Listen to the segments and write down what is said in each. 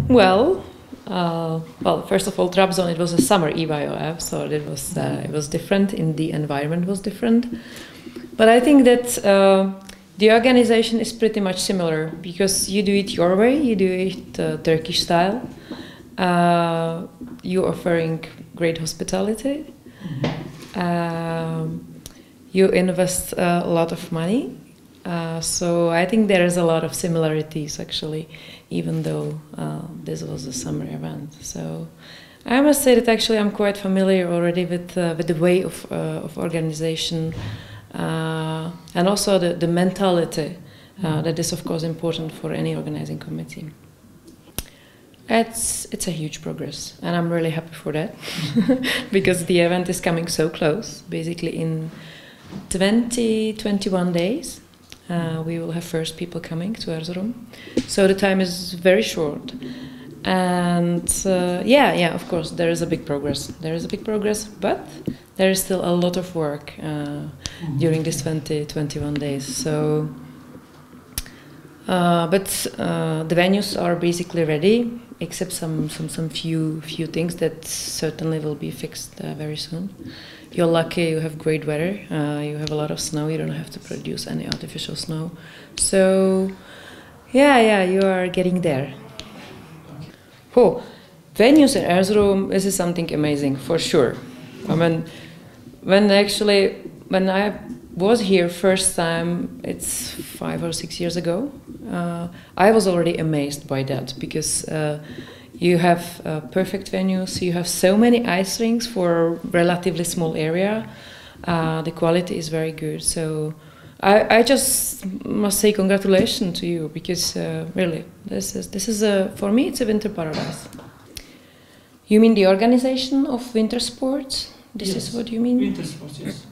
Well, well, first of all, Trabzon, it was a summer EYOF, so it was different. In the environment was different, but I think that the organization is pretty much similar because you do it your way, you do it Turkish style. You're offering great hospitality. You invest a lot of money. So I think there is a lot of similarities actually, even though this was a summer event. So I must say that actually I'm quite familiar already with the way of organization and also the mentality that is of course important for any organizing committee. It's a huge progress, and I'm really happy for that because the event is coming so close. Basically, in 21 days, we will have first people coming to Erzurum. So the time is very short, and yeah, of course, there is a big progress. There is a big progress, but there is still a lot of work during these 21 days. So, but the venues are basically ready, except some few things that certainly will be fixed very soon. You're lucky, you have great weather, you have a lot of snow, you don't have to produce any artificial snow. So, yeah, you are getting there. Oh, venues in Erzurum, this is something amazing, for sure. I mean, when I was here first time, it's 5 or 6 years ago, I was already amazed by that because you have perfect venues, you have so many ice rinks for a relatively small area, the quality is very good. So I just must say congratulations to you because really, this is for me it's a winter paradise. You mean the organization of winter sports? This is what you mean? Winter sports, yes.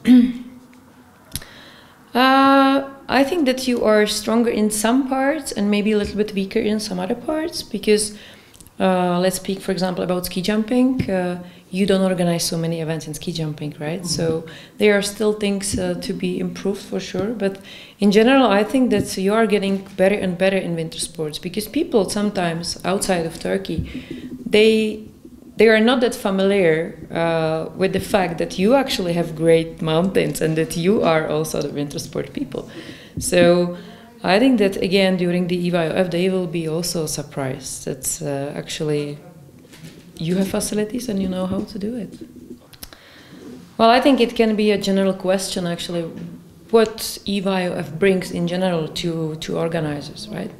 I think that you are stronger in some parts and maybe a little bit weaker in some other parts because let's speak, for example, about ski jumping. You don't organize so many events in ski jumping, right? So there are still things to be improved for sure. But in general, I think that you are getting better and better in winter sports because people sometimes outside of Turkey, they are not that familiar with the fact that you actually have great mountains and that you are also the winter sport people. So I think that again during the EYOF they will be also surprised that actually you have facilities and you know how to do it. Well, I think it can be a general question actually, what EYOF brings in general to organizers, right?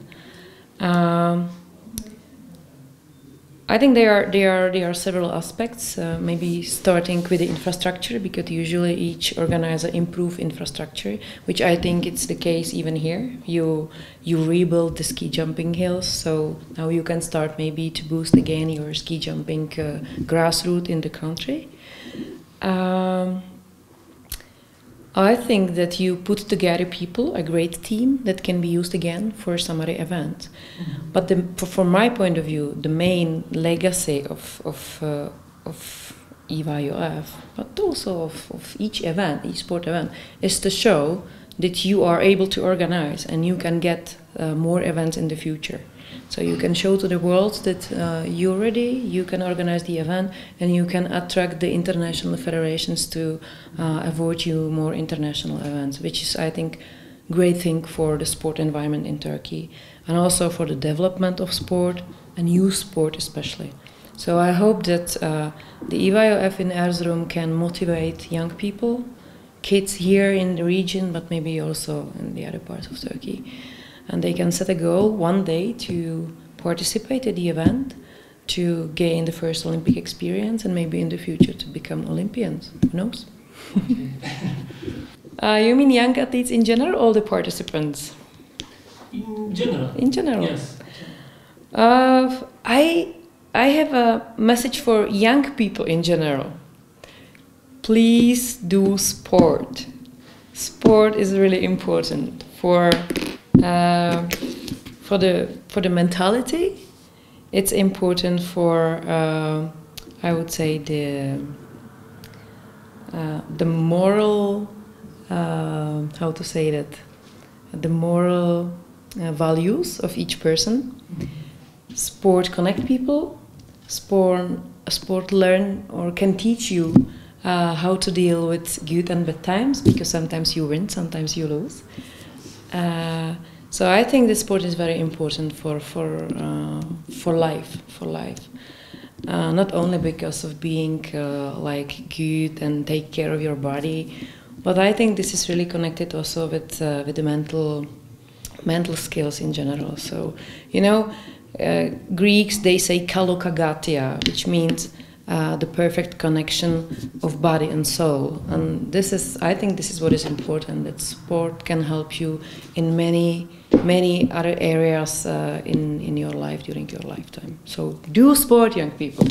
I think there are several aspects, maybe starting with the infrastructure, because usually each organizer improve infrastructure, which I think it's the case even here. You rebuild the ski jumping hills, so now you can start maybe to boost again your ski jumping grassroots in the country. I think that you put together people, a great team that can be used again for some other event. But from my point of view, the main legacy of EYOF, but also of each event, each sport event, is to show that you are able to organize and you can get more events in the future. So you can show to the world that you're ready, you can organize the event, and you can attract the international federations to award you more international events, which is, I think, great thing for the sport environment in Turkey, and also for the development of sport, and youth sport especially. So I hope that the EYOF in Erzurum can motivate young people, kids here in the region, but maybe also in the other parts of Turkey. And they can set a goal one day to participate at the event, to gain the first Olympic experience, and maybe in the future to become Olympians. Who knows? You mean young athletes in general, or the participants? In general. In general. Yes. I have a message for young people in general. Please do sport. Sport is really important for the mentality. It's important for I would say the moral how to say that, the moral values of each person. sport connect people, sport learn or can teach you how to deal with good and bad times, because sometimes you win, sometimes you lose. So I think the sport is very important for life. Not only because of being like good and take care of your body, but I think this is really connected also with the mental skills in general. So, you know, Greeks, they say kalokagatia, which means the perfect connection of body and soul. And this is, I think this is what is important, that sport can help you in many other areas in your life, during your lifetime. So do sport, young people.